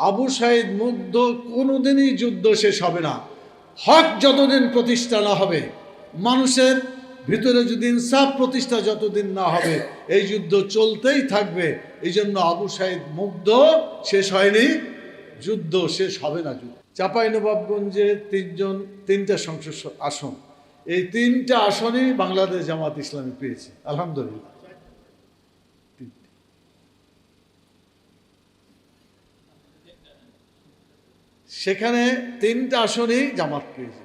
আবু সাঈদ মুগ্ধ কোনোদিনই যুদ্ধ শেষ হবে না। হক যতদিন প্রতিষ্ঠা না হবে, মানুষের ভিতরে যদি ইনসাফ প্রতিষ্ঠা যতদিন না হবে, এই যুদ্ধ চলতেই থাকবে। এই জন্য আবু সাঈদ মুগ্ধ শেষ হয়নি, যুদ্ধ শেষ হবে না। যুদ্ধ চাঁপাইনবাবগঞ্জে তিনটা সংসদ আসন, এই তিনটা আসনই বাংলাদেশ জামাত ইসলামী পেয়েছে আলহামদুলিল্লাহ। সেখানে তিনটা আসনই জামাত পেয়েছে।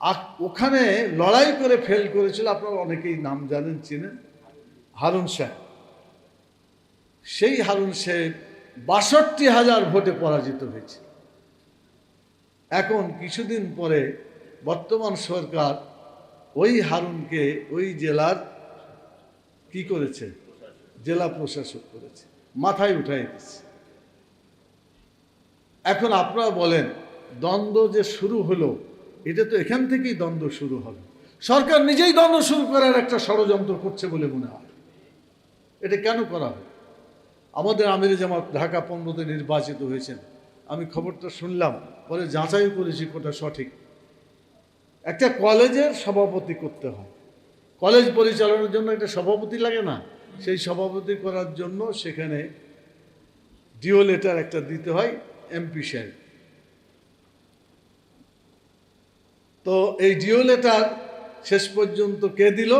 আর ওখানে লড়াই করে ফেল করেছিল, আপনারা অনেকেই নাম জানেন, চিনেন, হারুন সাহেব। সেই হারুন সাহেব ৬২,০০০ ভোটে পরাজিত হয়েছে। এখন কিছুদিন পরে বর্তমান সরকার ওই হারুনকে ওই জেলার কি করেছে, জেলা প্রশাসক করেছে, মাথায় উঠাই দিচ্ছে। এখন আপনারা বলেন, দ্বন্দ্ব যে শুরু হলো, এটা তো এখান থেকেই দ্বন্দ্ব শুরু হবে। সরকার নিজেই দ্বন্দ্ব শুরু করার একটা ষড়যন্ত্র করছে বলে মনে হয়। এটা কেন করা হয়? আমাদের আমিরে জামাত ঢাকা 15-তে নির্বাচিত হয়েছেন, আমি খবরটা শুনলাম, পরে যাচাই করেছি কোটা সঠিক। একটা কলেজের সভাপতি করতে হয়, কলেজ পরিচালনার জন্য একটা সভাপতি লাগে না? সেই সভাপতি করার জন্য সেখানে ডিও লেটার একটা দিতে হয় এমপি সাহেব। তো এই ডিও লেটার শেষ পর্যন্ত কে দিল?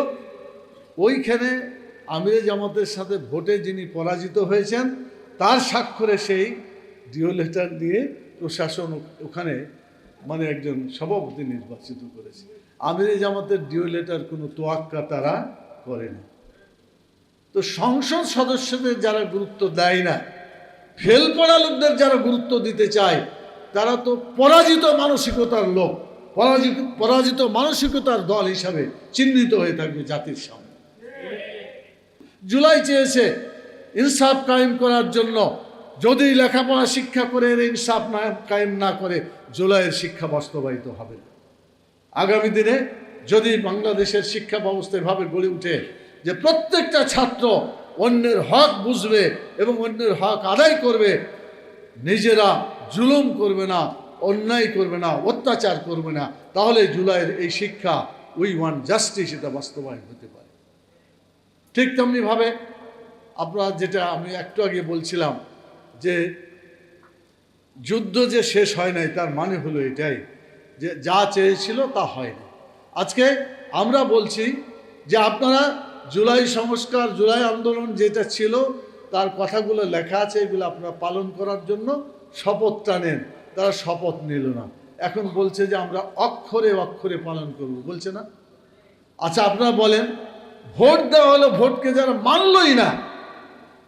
ওইখানে আমিরে জামাতের সাথে ভোটে যিনি পরাজিত হয়েছেন তার স্বাক্ষরে সেই ডিও লেটার নিয়ে প্রশাসন ওখানে মানে একজন সভাপতি নির্বাচিত করেছে। আমিরে জামাতের ডিও লেটার কোনো তোয়াক্কা তারা করেনি। তো সংসদ সদস্যদের যারা গুরুত্ব দেয় না, ফেল পড়া লোকদের যারা গুরুত্ব দিতে চায়, তারা তো পরাজিত মানসিকতার লোক, পরাজিত মানসিকতার দল হিসাবে চিহ্নিত হয়ে থাকবে জাতির সামনে। জুলাই চেয়েছে ইনসাফ কায়েম করার জন্য, যদি লেখাপড়া শিক্ষা করে ইনসাফ না কায়েম না করে, জুলাইয়ের শিক্ষা বাস্তবায়িত হবে না। আগামী দিনে যদি বাংলাদেশের শিক্ষা ব্যবস্থা এভাবে গড়ে উঠে যে প্রত্যেকটা ছাত্র অন্যের হক বুঝবে এবং অন্যের হক আদায় করবে, নিজেরা জুলুম করবে না, অন্যায় করবে না, অত্যাচার করবে না, তাহলে জুলাইয়ের এই শিক্ষা উই ওয়ান্ট জাস্টিস এটা বাস্তবায়ন হতে পারে। ঠিক তেমনিভাবে আপনারা যেটা আমি একটু আগে বলছিলাম যে যুদ্ধ যে শেষ হয় নাই, তার মানে হলো এটাই যে যা চেয়েছিল তা হয়নি। আজকে আমরা বলছি যে আপনারা জুলাই সংস্কার, জুলাই আন্দোলন যেটা ছিল তার কথাগুলো লেখা আছে, এগুলো আপনারা পালন করার জন্য শপথটা নেন। তারা শপথ নিল না, এখন বলছে যে আমরা অক্ষরে অক্ষরে পালন করব, বলছে না? আচ্ছা আপনারা বলেন, ভোট দেওয়া হলো, ভোটকে যারা মানলই না,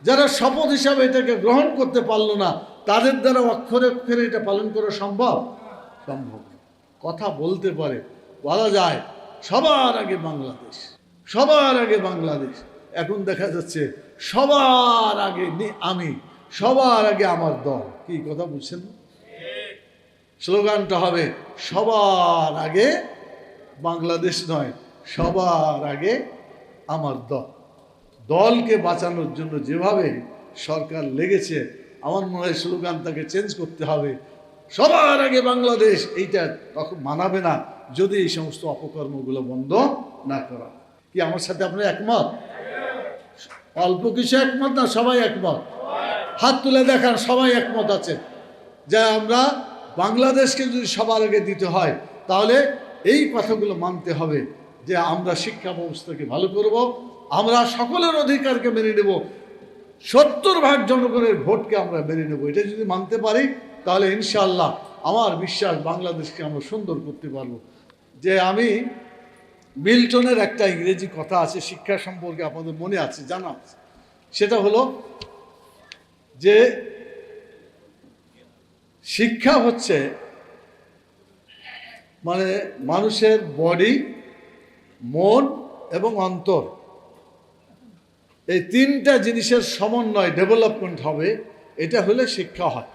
যারা শপথ হিসাবে এটাকে গ্রহণ করতে পারলো না, তাদের দ্বারা অক্ষরে অক্ষরে এটা পালন করা সম্ভব? সম্ভব। কথা বলতে পারে, বলা যায় সবার আগে বাংলাদেশ, সবার আগে বাংলাদেশ। এখন দেখা যাচ্ছে সবার আগে আমি, সবার আগে আমার দল। কি কথা বুঝছেন? স্লোগানটা হবে সবার আগে বাংলাদেশ নয়, সবার আগে আমার দল। দলকে বাঁচানোর জন্য যেভাবে সরকার লেগেছে, আমার মনে হয় স্লোগানটাকে চেঞ্জ করতে হবে। সবার আগে বাংলাদেশ, এইটা তখন মানাবে না যদি এই সমস্ত অপকর্মগুলো বন্ধ না করা। কি আমার সাথে আপনারা একমত? অল্প কিছু একমত না, সবাই একমত? হাত তুলে দেখান, সবাই একমত আছে যে আমরা বাংলাদেশকে যদি সবার আগে দিতে হয়, তাহলে এই কথাগুলো মানতে হবে যে আমরা শিক্ষা ব্যবস্থাকে ভালো করব, আমরা সকলের অধিকারকে মেনে নেব, ৭০% জনগণের ভোটকে আমরা মেনে নেব। এটা যদি মানতে পারি, তাহলে ইনশাআল্লাহ আমার বিশ্বাস বাংলাদেশকে আমরা সুন্দর করতে পারবো। যে আমি মিল্টনের একটা ইংরেজি কথা আছে শিক্ষা সম্পর্কে, আপনাদের মনে আছে, জানা আছে, সেটা হলো যে শিক্ষা হচ্ছে মানে মানুষের বডি, মন এবং অন্তর, এই তিনটা জিনিসের সমন্বয় ডেভেলপমেন্ট হবে, এটা হলে শিক্ষা হয়।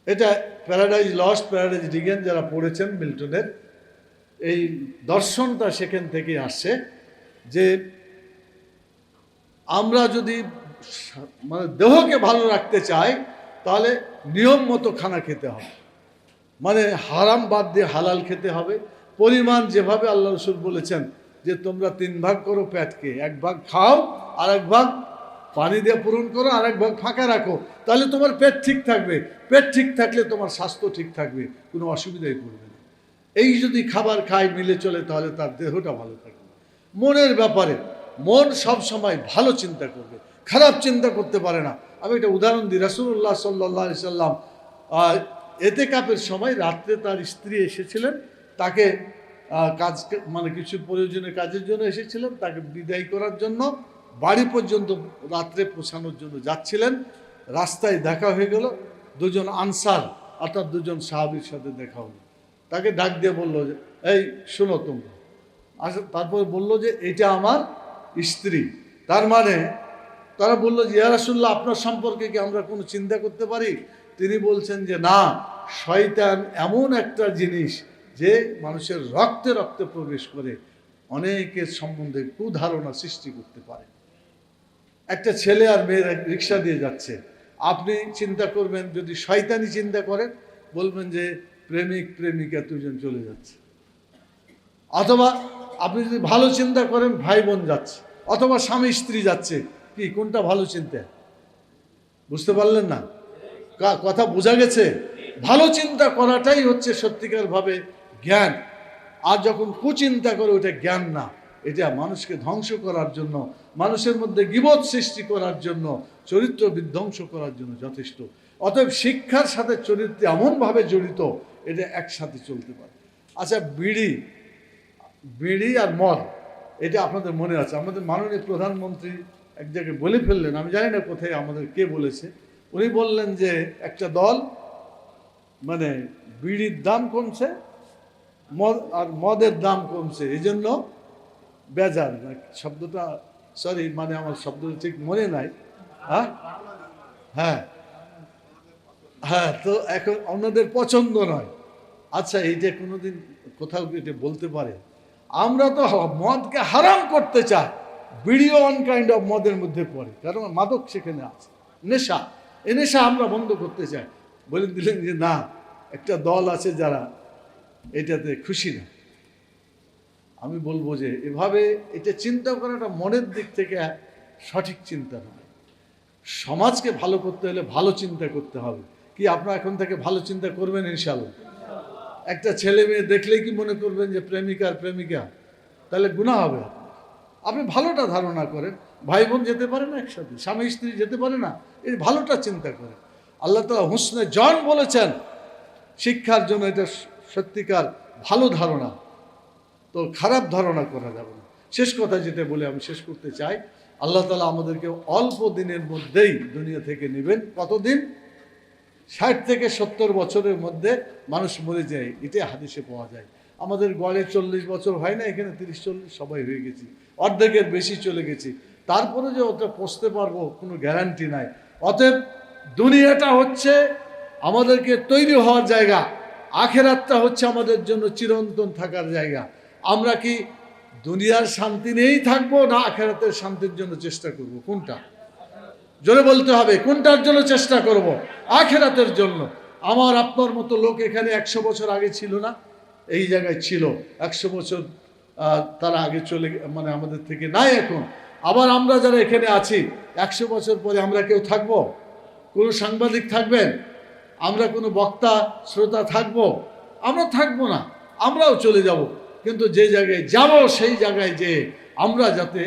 এটা প্যারাডাইজ লস্ট, প্যারাডাইজ রিগেন যারা পড়েছেন মিল্টনের, এই দর্শনটা সেখান থেকে আসছে যে আমরা যদি মানে দেহকে ভালো রাখতে চাই, তাহলে নিয়ম মতো খানা খেতে হবে, মানে হারাম বাদ দিয়ে হালাল খেতে হবে। পরিমাণ যেভাবে আল্লাহ রসুল বলেছেন যে তোমরা 3 ভাগ করো পেটকে, 1 ভাগ খাও, আর 1 ভাগ পানি দিয়ে পূরণ করো, আর 1 ভাগ ফাঁকা রাখো, তাহলে তোমার পেট ঠিক থাকবে। পেট ঠিক থাকলে তোমার স্বাস্থ্য ঠিক থাকবে, কোনো অসুবিধায় পড়বে না। এই যদি খাবার খায় মিলে চলে তাহলে তার দেহটা ভালো থাকবে। মনের ব্যাপারে মন সব সময় ভালো চিন্তা করবে, খারাপ চিন্তা করতে পারে না। আমি একটা উদাহরণ দিই। রাসূলুল্লাহ সাল্লাল্লাহু আলাইহি সাল্লাম এতেকাফের সময় রাত্রে তার স্ত্রী এসেছিলেন, তাকে কাজ মানে কিছু প্রয়োজনীয় কাজের জন্য এসেছিলেন, তাকে বিদায় করার জন্য বাড়ি পর্যন্ত রাত্রে পৌঁছানোর জন্য যাচ্ছিলেন। রাস্তায় দেখা হয়ে গেল, 2 জন আনসার অর্থাৎ 2 জন সাহাবীর সাথে দেখা হলো। তাকে ডাক দিয়ে বললো যে এই শোনো তোমরা। তারপরে বললো যে এটা আমার স্ত্রী। তার মানে তারা বললো যে ইয়া রাসূলুল্লাহ, আপনার সম্পর্কে কি আমরা কোনো চিন্তা করতে পারি? তিনি বলছেন যে না, শয়তান এমন একটা জিনিস যে মানুষের রক্তে রক্তে প্রবেশ করে অনেকের সম্বন্ধে কুধারণা সৃষ্টি করতে পারে। একটা ছেলে আর মেয়ের রিক্সা দিয়ে যাচ্ছে, আপনি চিন্তা করবেন, যদি শয়তানি চিন্তা করেন বলবেন যে প্রেমিক প্রেমিকা 2 জন চলে যাচ্ছে। অথবা আপনি যদি ভালো চিন্তা করেন ভাই বোন যাচ্ছে, অথবা স্বামী স্ত্রী যাচ্ছে, কি কোনটা ভালো চিন্তা? বুঝতে পারলেন না? কথা বোঝা গেছে? ভালো চিন্তা করাটাই হচ্ছে সত্যিকার ভাবে জ্ঞান। আর যখন কুচিন্তা করে ওটা জ্ঞান না, এটা মানুষকে ধ্বংস করার জন্য, মানুষের মধ্যে গীবত সৃষ্টি করার জন্য, চরিত্র বিধ্বংস করার জন্য যথেষ্ট। অতএব শিক্ষার সাথে চরিত্র এমনভাবে জড়িত, এটা একসাথে চলতে পারে। আচ্ছা, বিড়ি আর মদ, এটা আপনাদের মনে আছে, আমাদের মাননীয় প্রধানমন্ত্রী এক জায়গায় বলে ফেললেন, আমি জানি না কোথায় আমাদের কে বলেছে, উনি বললেন যে একটা দল মানে বিড়ির দাম কমছে, মদের দাম কমছে, এই জন্য বেজার, শব্দটা সরি মানে আমার শব্দটা ঠিক মনে নাই। হ্যাঁ হ্যাঁ হ্যাঁ, তো এখন অন্যদের পছন্দ নয়। আচ্ছা, এইটা কোনোদিন কোথাও এটা বলতে পারে? আমরা তো মদকে হারাম করতে চাই, বিড়িও ওয়ান কাইন্ড অফ মদের মধ্যে পড়ে, কারণ মাদক সেখানে আছে, নেশা। এই নেশা আমরা বন্ধ করতে চাই। বলে দিলেন যে না, একটা দল আছে যারা এটাতে খুশি না। আমি বলবো যে এভাবে এটা চিন্তা করাটা মনের দিক থেকে সঠিক চিন্তা নয়। সমাজকে ভালো করতে হলে ভালো চিন্তা করতে হবে। কি আপনারা এখন থেকে ভালো চিন্তা করবেন ইনশাআল্লাহ? একটা ছেলে মেয়ে দেখলেই কি মনে করবেন যে প্রেমিকা আর প্রেমিকা? তাহলে গুনাহ হবে। আপনি ভালোটা ধারণা করেন, ভাই বোন যেতে পারে না একসাথে, স্বামী স্ত্রী যেতে পারে না, এই ভালোটা চিন্তা করেন। আল্লাহ তাআলা হুসনে জন বলেছেন শিক্ষার জন্য, এটা সত্যিকার ভালো ধারণা, তো খারাপ ধারণা করা যাবে না। শেষ কথা যেটা বলে আমি শেষ করতে চাই, আল্লাহ তাআলা আমাদেরকে অল্প দিনের মধ্যেই দুনিয়া থেকে নেবেন। কতদিন? 60 থেকে 70 বছরের মধ্যে মানুষ মরে যায়, এটাই হাদিসে পাওয়া যায়। আমাদের গড়ে 40 বছর হয় না, এখানে 30-40 সবাই হয়ে গেছি, অর্ধেকের বেশি চলে গেছি। তারপরে যে ওটা পৌঁছতে পারবো কোনো গ্যারান্টি নাই। অতএব দুনিয়াটা হচ্ছে আমাদেরকে তৈরি হওয়ার জায়গা, আখেরাতটা হচ্ছে আমাদের জন্য চিরন্তন থাকার জায়গা। আমরা কি দুনিয়ার শান্তি নিয়েই থাকবো, না আখেরাতের শান্তির জন্য চেষ্টা করব? কোনটা? জোরে বলতে হবে, কোনটার জন্য চেষ্টা করব? আখেরাতের জন্য। আমার আপনার মতো লোক এখানে 100 বছর আগে ছিল না, এই জায়গায় ছিল 100 বছর তারা আগে চলে, মানে আমাদের থেকে নাই এখন। আবার আমরা যারা এখানে আছি 100 বছর পরে আমরা কেউ থাকবো? কোনো সাংবাদিক থাকবেন? আমরা কোনো বক্তা শ্রোতা থাকবো? আমরা থাকবো না, আমরাও চলে যাব। কিন্তু যে জায়গায় যাব সেই জায়গায় যে আমরা যাতে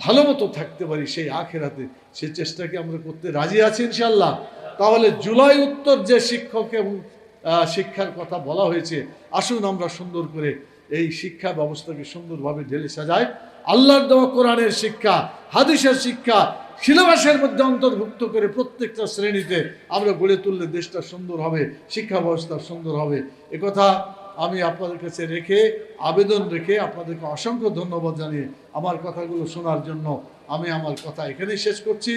ভালো মতো থাকতে পারি সেই আখেরাতে, সেই চেষ্টাকে আমরা করতে রাজি আছি ইনশাআল্লাহ। তাহলে জুলাই উত্তর যে শিক্ষক এবং শিক্ষার কথা বলা হয়েছে, আসুন আমরা সুন্দর করে এই শিক্ষা ব্যবস্থাকে সুন্দরভাবে ঢেলে সাজাই। আল্লাহর দেওয়া কোরআনের শিক্ষা, হাদিসের শিক্ষা সিলেবাসের মধ্যে অন্তর্ভুক্ত করে প্রত্যেকটা শ্রেণীতে আমরা গড়ে তুললে দেশটা সুন্দর হবে, শিক্ষা ব্যবস্থা সুন্দর হবে। একথা আমি আপনাদের কাছে রেখে, আবেদন রেখে আপনাদেরকে অসংখ্য ধন্যবাদ জানিয়ে আমার কথাগুলো শোনার জন্য আমি আমার কথা এখানেই শেষ করছি।